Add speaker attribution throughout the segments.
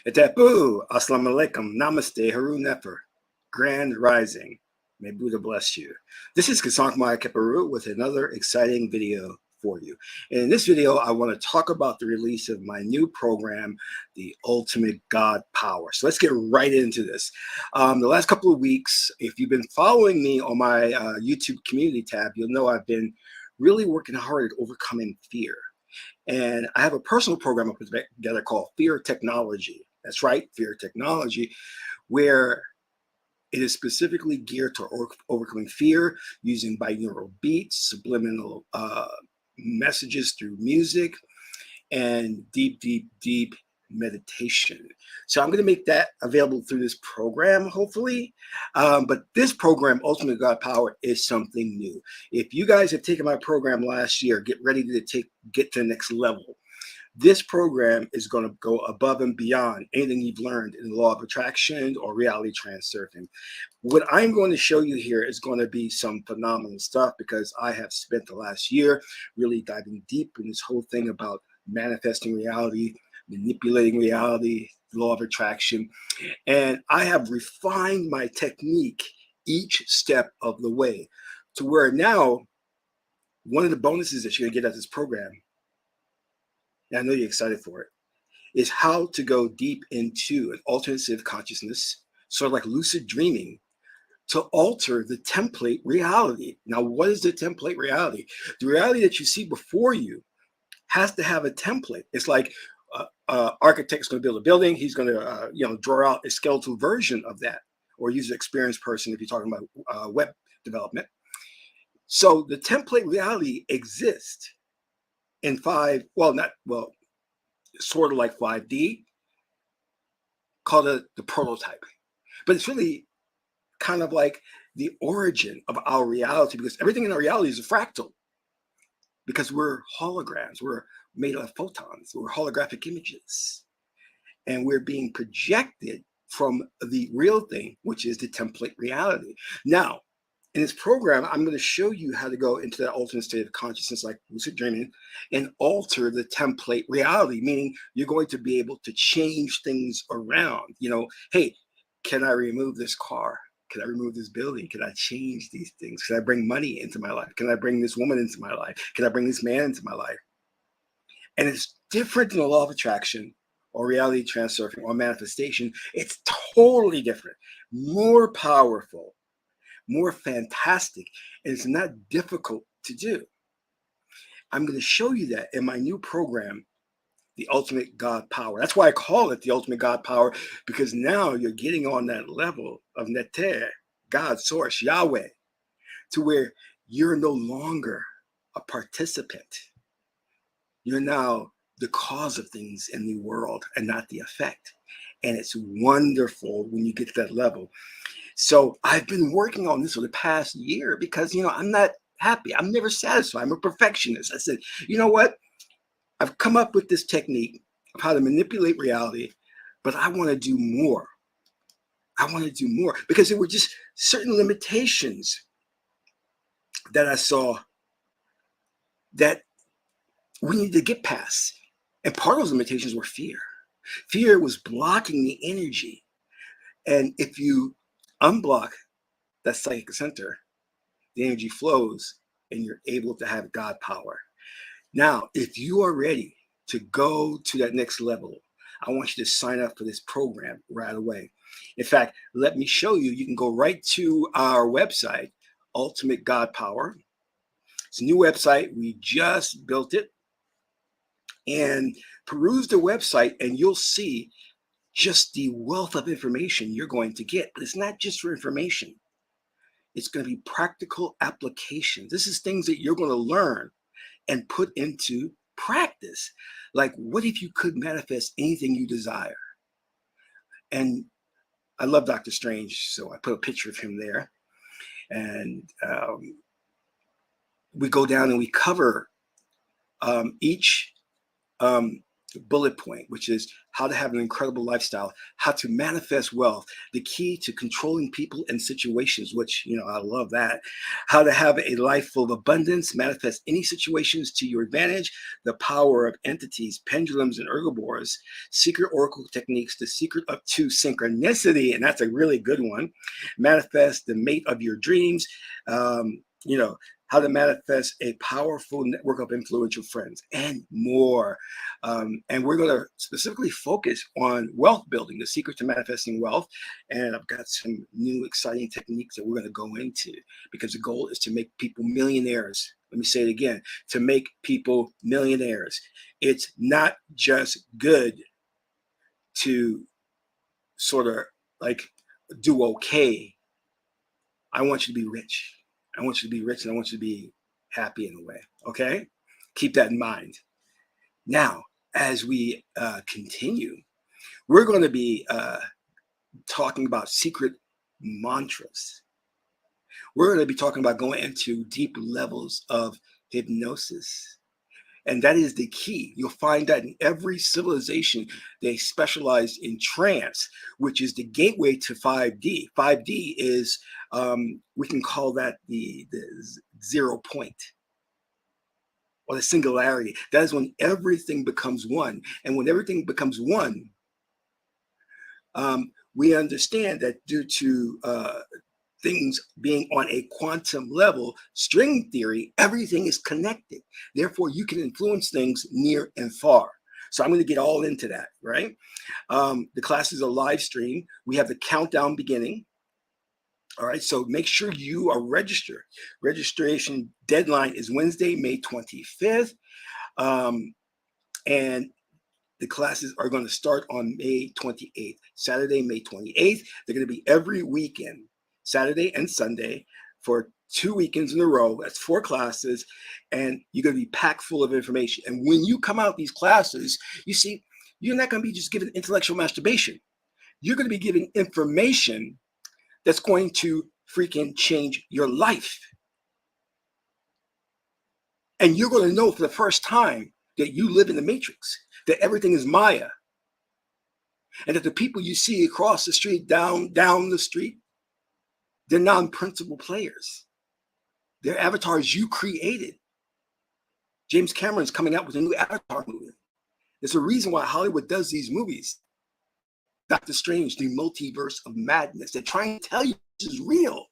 Speaker 1: Etapu, Assalamu alaikum, Namaste, Haru Nefer, Grand Rising. May Buddha bless you. This is Qesankh Keperu with another exciting video for you. And in this video, I want to talk about the release of my new program, the Ultimate God Power. So let's get right into this. The last couple of weeks, if you've been following me on my YouTube community tab, you'll know I've been really working hard at overcoming fear. And I have a personal program I put together called Fear Technology. That's right, Fear Technology, where it is specifically geared to overcoming fear using binaural beats, subliminal messages through music, and deep meditation. So I'm going to make that available through this program, hopefully. But this program, Ultimate God Power, is something new. If you guys have taken my program last year, get ready to get to the next level. This program is going to go above and beyond anything you've learned in the law of attraction or reality transurfing. What I'm going to show you here is going to be some phenomenal stuff because I have spent the last year really diving deep in this whole thing about manifesting reality, manipulating reality, law of attraction. And I have refined my technique each step of the way to where now one of the bonuses that you're going to get at this program, and I know you're excited for it, is how to go deep into an alternative consciousness, sort of like lucid dreaming, to alter the template reality. Now, what is the template reality? The reality that you see before you has to have a template. It's like architect's going to build a building. He's going to, draw out a skeletal version of that, or use an experienced person if you're talking about web development. So the template reality exists in sort of like 5D, called the prototype. But it's really kind of like the origin of our reality, because everything in our reality is a fractal, because we're holograms. We're made of photons. We're holographic images. And we're being projected from the real thing, which is the template reality. Now, in this program, I'm going to show you how to go into that alternate state of consciousness, like lucid dreaming, and alter the template reality, meaning you're going to be able to change things around. Hey, can I remove this car? Can I remove this building? Can I change these things? Can I bring money into my life? Can I bring this woman into my life? Can I bring this man into my life? And it's different than the law of attraction or reality transurfing or manifestation. It's totally different, more powerful, more fantastic, and it's not difficult to do. I'm going to show you that in my new program, the Ultimate God Power. That's why I call it the Ultimate God Power, because now you're getting on that level of Neter, God, Source, Yahweh, to where you're no longer a participant. You're now the cause of things in the world and not the effect. And it's wonderful when you get to that level. So I've been working on this for the past year because, I'm not happy. I'm never satisfied. I'm a perfectionist. I said, you know what? I've come up with this technique of how to manipulate reality, but I want to do more. I want to do more because there were just certain limitations that I saw that we need to get past. And part of those limitations were fear. Fear was blocking the energy. And if you unblock that psychic center, the energy flows and you're able to have God power. Now, if you are ready to go to that next level, I want you to sign up for this program right away. In fact, let me show you. You can go right to our website, Ultimate God Power. It's a new website. We just built it. And peruse the website and you'll see just the wealth of information you're going to get. But it's not just for information. It's going to be practical applications. This is things that you're going to learn and put into practice. Like, what if you could manifest anything you desire? And I love Dr. Strange, so I put a picture of him there. And we go down and we cover each bullet point, which is how to have an incredible lifestyle, how to manifest wealth, the key to controlling people and situations, which, I love that, how to have a life full of abundance, manifest any situations to your advantage, the power of entities, pendulums, and ergobores, secret oracle techniques, the secret up to synchronicity, and that's a really good one, manifest the mate of your dreams, how to manifest a powerful network of influential friends, and more. And we're going to specifically focus on wealth building, the secret to manifesting wealth. And I've got some new exciting techniques that we're going to go into, because the goal is to make people millionaires. Let me say it again, to make people millionaires. It's not just good to sort of like do okay. I want you to be rich. I want you to be rich, and I want you to be happy in a way. Okay? Keep that in mind. Now, as we continue, we're going to be talking about secret mantras. We're going to be talking about going into deep levels of hypnosis. And that is the key. You'll find that in every civilization, they specialize in trance, which is the gateway to 5D. 5D is, we can call that the 0 point, or the singularity. That is when everything becomes one. And when everything becomes one, we understand that due to things being on a quantum level, string theory, everything is connected. Therefore, you can influence things near and far. So I'm going to get all into that, right? The classes are live stream. We have the countdown beginning. All right, so make sure you are registered. Registration deadline is Wednesday, May 25th. And the classes are going to start on May 28th, Saturday, May 28th. They're going to be every weekend, Saturday and Sunday, for 2 weekends in a row. That's 4 classes, and you're going to be packed full of information. And when you come out these classes, you see, you're not going to be just given intellectual masturbation. You're going to be given information that's going to freaking change your life. And you're going to know for the first time that you live in the matrix, that everything is Maya, and that the people you see across the street, down the street, they're non-principal players. They're avatars you created. James Cameron's coming out with a new Avatar movie. There's a reason why Hollywood does these movies. Doctor Strange, the multiverse of madness. They're trying to tell you this is real.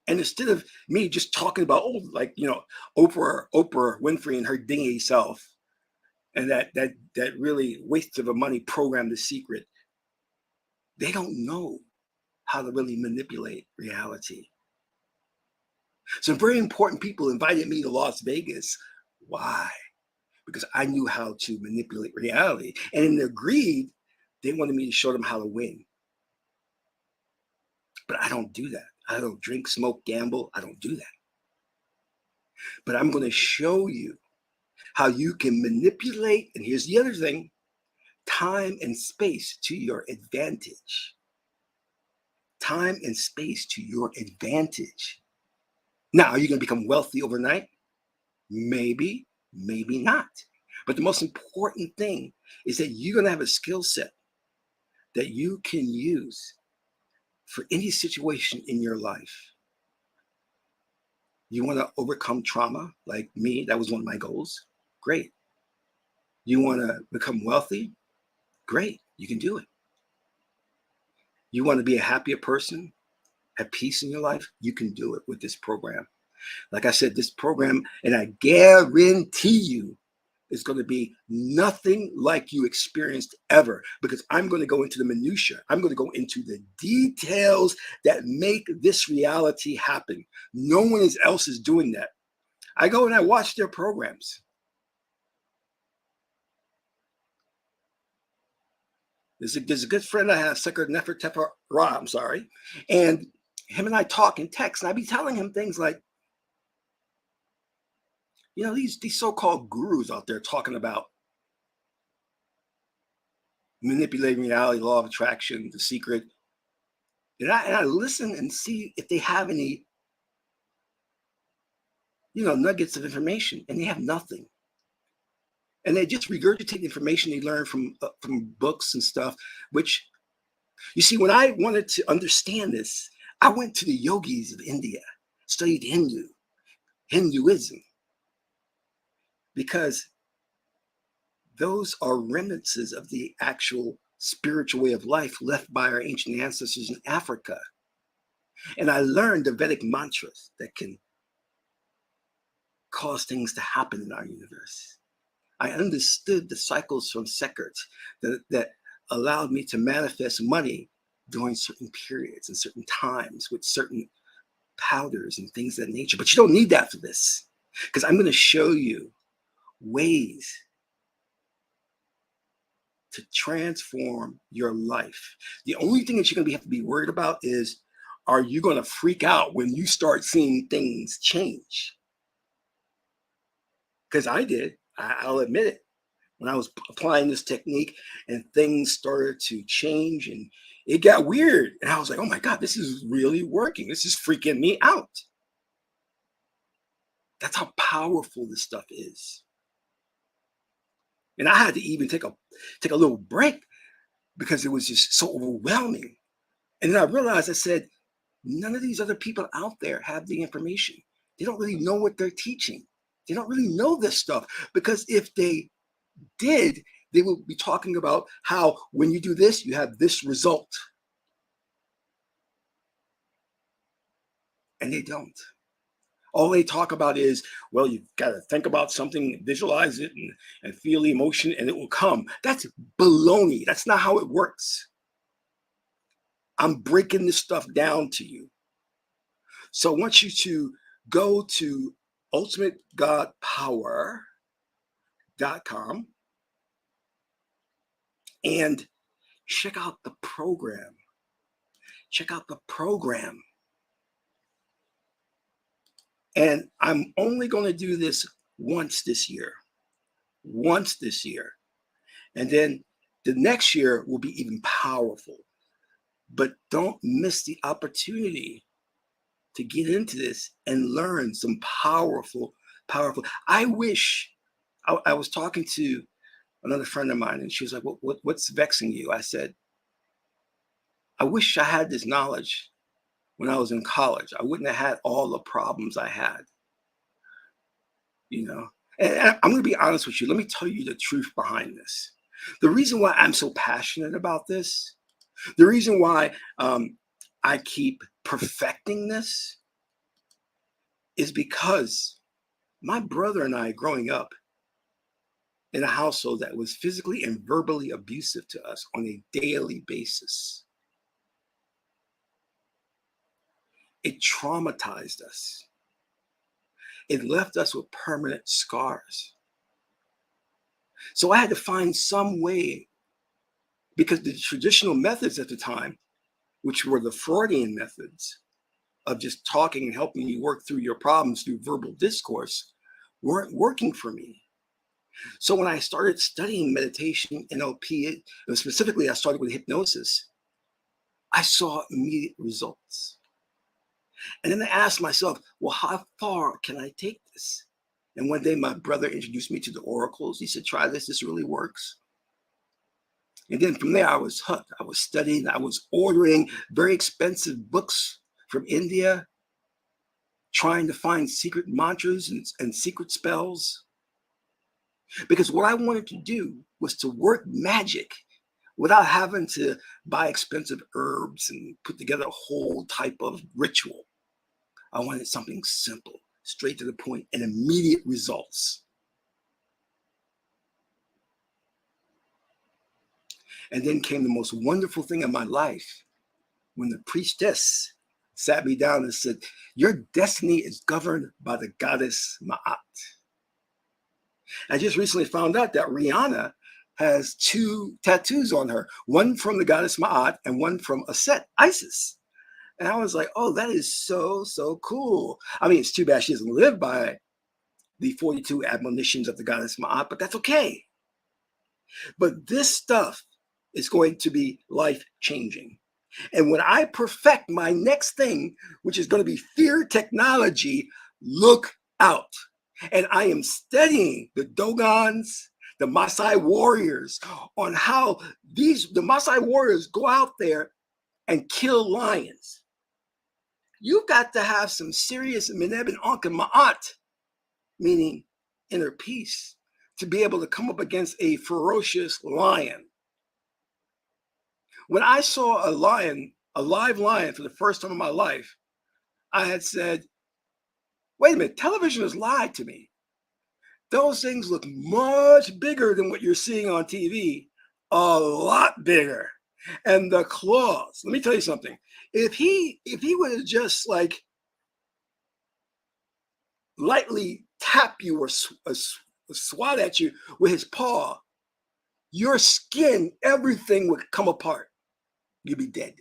Speaker 1: And instead of me just talking about, Oprah Winfrey and her dingy self, and that really waste of a money program, The Secret, they don't know how to really manipulate reality. Some very important people invited me to Las Vegas. Why? Because I knew how to manipulate reality. And agreed, they wanted me to show them how to win. But I don't do that. I don't drink, smoke, gamble. I don't do that. But I'm going to show you how you can manipulate, and here's the other thing, time and space to your advantage. Time and space to your advantage. Now, are you going to become wealthy overnight? Maybe, maybe not. But the most important thing is that you're going to have a skill set that you can use for any situation in your life. You want to overcome trauma like me? That was one of my goals. Great. You want to become wealthy? Great. You can do it. You want to be a happier person, have peace in your life? You can do it with this program. Like I said, this program, and I guarantee you, is going to be nothing like you experienced ever, because I'm going to go into the minutia. I'm going to go into the details that make this reality happen. No one else is doing that. I go and I watch their programs. There's a good friend I have, Sekar Nefertepa Ra, I'm sorry. And him and I talk and text, and I be telling him things like, these so-called gurus out there talking about manipulating reality, law of attraction, The Secret. And I listen and see if they have any, nuggets of information, and they have nothing. And they just regurgitate information they learn from books and stuff. Which, you see, when I wanted to understand this, I went to the yogis of India, studied Hinduism, because those are remnants of the actual spiritual way of life left by our ancient ancestors in Africa. And I learned the Vedic mantras that can cause things to happen in our universe. I understood the cycles from Sekert that allowed me to manifest money during certain periods and certain times with certain powders and things of that nature. But you don't need that for this, because I'm going to show you ways to transform your life. The only thing that you're going to have to be worried about is, are you going to freak out when you start seeing things change? Because I did. I'll admit it. When I was applying this technique and things started to change and it got weird. And I was like, oh my God, this is really working. This is freaking me out. That's how powerful this stuff is. And I had to even take a little break because it was just so overwhelming. And then I realized, I said, none of these other people out there have the information. They don't really know what they're teaching. They don't really know this stuff, because if they did, they would be talking about how when you do this, you have this result. And they don't. All they talk about is, well, you've got to think about something, visualize it, and feel the emotion, and it will come. That's baloney. That's not how it works. I'm breaking this stuff down to you. So I want you to go to ultimategodpower.com and check out the program. Check out the program. And I'm only going to do this once this year. And then the next year will be even powerful. But don't miss the opportunity to get into this and learn some powerful. I wish, I was talking to another friend of mine, and she was like, what's vexing you? I said, I wish I had this knowledge when I was in college. I wouldn't have had all the problems I had, And I'm going to be honest with you. Let me tell you the truth behind this. The reason why I'm so passionate about this, the reason why I keep perfecting this, is because my brother and I, growing up in a household that was physically and verbally abusive to us on a daily basis, it traumatized us. It left us with permanent scars. So I had to find some way, because the traditional methods at the time, which were the Freudian methods of just talking and helping you work through your problems through verbal discourse, weren't working for me. So when I started studying meditation, NLP, and specifically I started with hypnosis, I saw immediate results. And then I asked myself, well, how far can I take this? And one day my brother introduced me to the oracles. He said, try this, this really works. And then from there, I was hooked. I was studying, I was ordering very expensive books from India, trying to find secret mantras and secret spells. Because what I wanted to do was to work magic without having to buy expensive herbs and put together a whole type of ritual. I wanted something simple, straight to the point, and immediate results. And then came the most wonderful thing in my life, when the priestess sat me down and said, your destiny is governed by the goddess Ma'at. I just recently found out that Rihanna has 2 tattoos on her, one from the goddess Ma'at and one from Aset, Isis. And I was like, oh, that is so, so cool. I mean, it's too bad she doesn't live by the 42 admonitions of the goddess Ma'at, but that's okay. But this stuff is going to be life-changing. And when I perfect my next thing, which is going to be fear technology, look out. And I am studying the Dogons, the Maasai warriors, on how the Maasai warriors go out there and kill lions. You've got to have some serious meneb and ankh and ma'at, meaning inner peace, to be able to come up against a ferocious lion. When I saw a lion, a live lion, for the first time in my life, I had said, wait a minute, television has lied to me. Those things look much bigger than what you're seeing on TV, a lot bigger. And the claws, let me tell you something. If he would have just like lightly tap you or swat at you with his paw, your skin, everything would come apart. You'd be dead.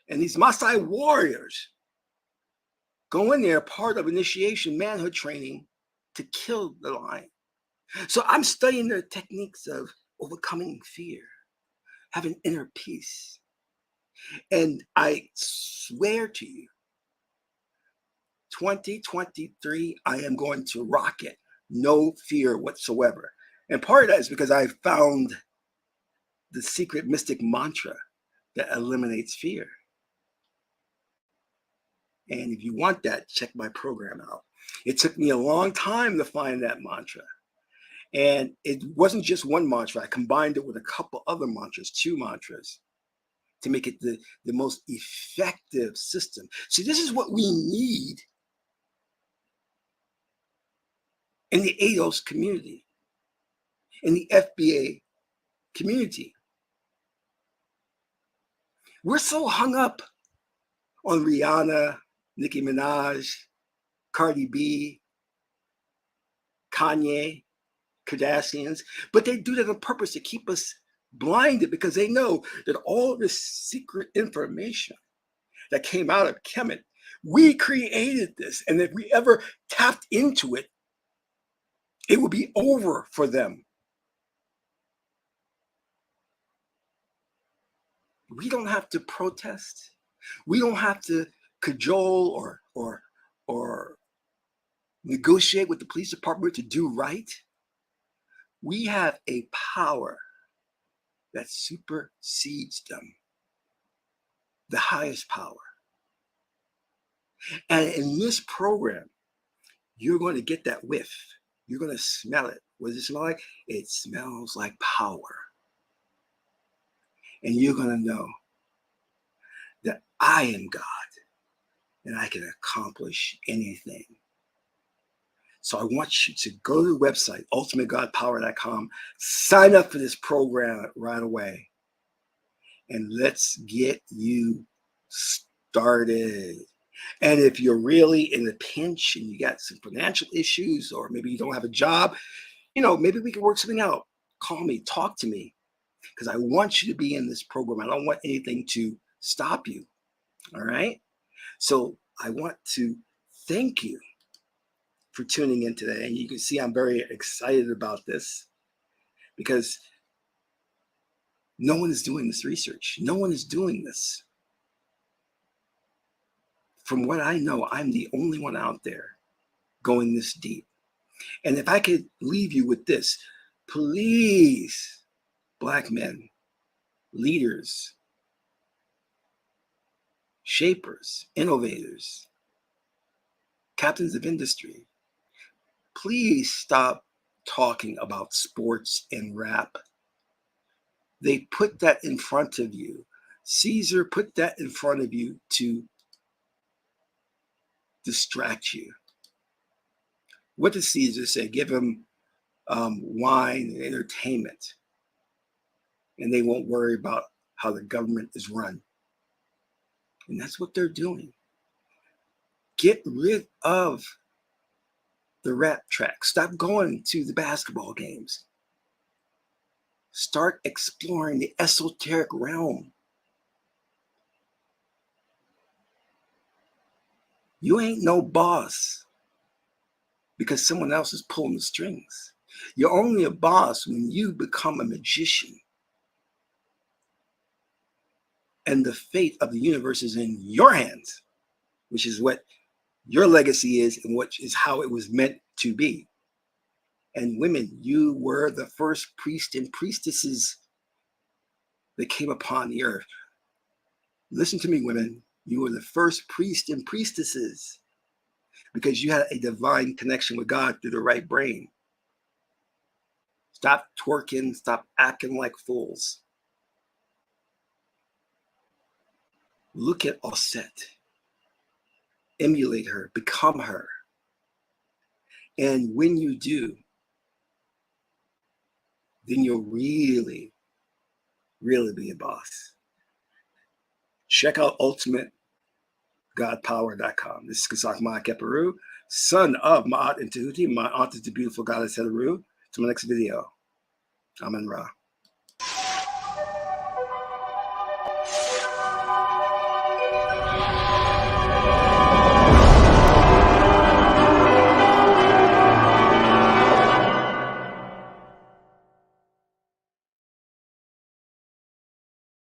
Speaker 1: And these Maasai warriors go in there, part of initiation, manhood training, to kill the lion. So I'm studying the techniques of overcoming fear, having inner peace. And I swear to you, 2023, I am going to rock it. No fear whatsoever. And part of that is because I found the secret mystic mantra that eliminates fear. And if you want that, check my program out. It took me a long time to find that mantra. And it wasn't just one mantra. I combined it with a couple other mantras, 2 mantras, to make it the most effective system. See, this is what we need in the ADOS community, in the FBA community. We're so hung up on Rihanna, Nicki Minaj, Cardi B, Kanye, Kardashians, but they do that on purpose to keep us blinded, because they know that all this secret information that came out of Kemet, we created this. And if we ever tapped into it, it would be over for them. We don't have to protest. We don't have to cajole or negotiate with the police department to do right. We have a power that supersedes them, the highest power. And in this program, you're going to get that whiff. You're going to smell it. What does it smell like? It smells like power. And you're going to know that I am God and I can accomplish anything. So I want you to go to the website, ultimategodpower.com, sign up for this program right away, and let's get you started. And if you're really in a pinch and you got some financial issues, or maybe you don't have a job, maybe we can work something out. Call me, talk to me, because I want you to be in this program. I don't want anything to stop you. All right. So I want to thank you for tuning in today. And you can see I'm very excited about this, because no one is doing this research. No one is doing this. From what I know, I'm the only one out there going this deep. And if I could leave you with this, please, Black men, leaders, shapers, innovators, captains of industry, please stop talking about sports and rap. They put that in front of you. Caesar put that in front of you to distract you. What does Caesar say? Give him wine and entertainment, and they won't worry about how the government is run. And that's what they're doing. Get rid of the rap track. Stop going to the basketball games. Start exploring the esoteric realm. You ain't no boss because someone else is pulling the strings. You're only a boss when you become a magician. And the fate of the universe is in your hands, which is what your legacy is and which is how it was meant to be. And women, you were the first priest and priestesses that came upon the earth. Listen to me, women. You were the first priest and priestesses because you had a divine connection with God through the right brain. Stop twerking, stop acting like fools. Look at Osset. Emulate her, become her. And when you do, then you'll really, really be a boss. Check out ultimategodpower.com. This is Qesankh Keperu, son of Ma'at and Tahuti. My aunt is the beautiful goddess Heteru. To my next video, Amen Ra.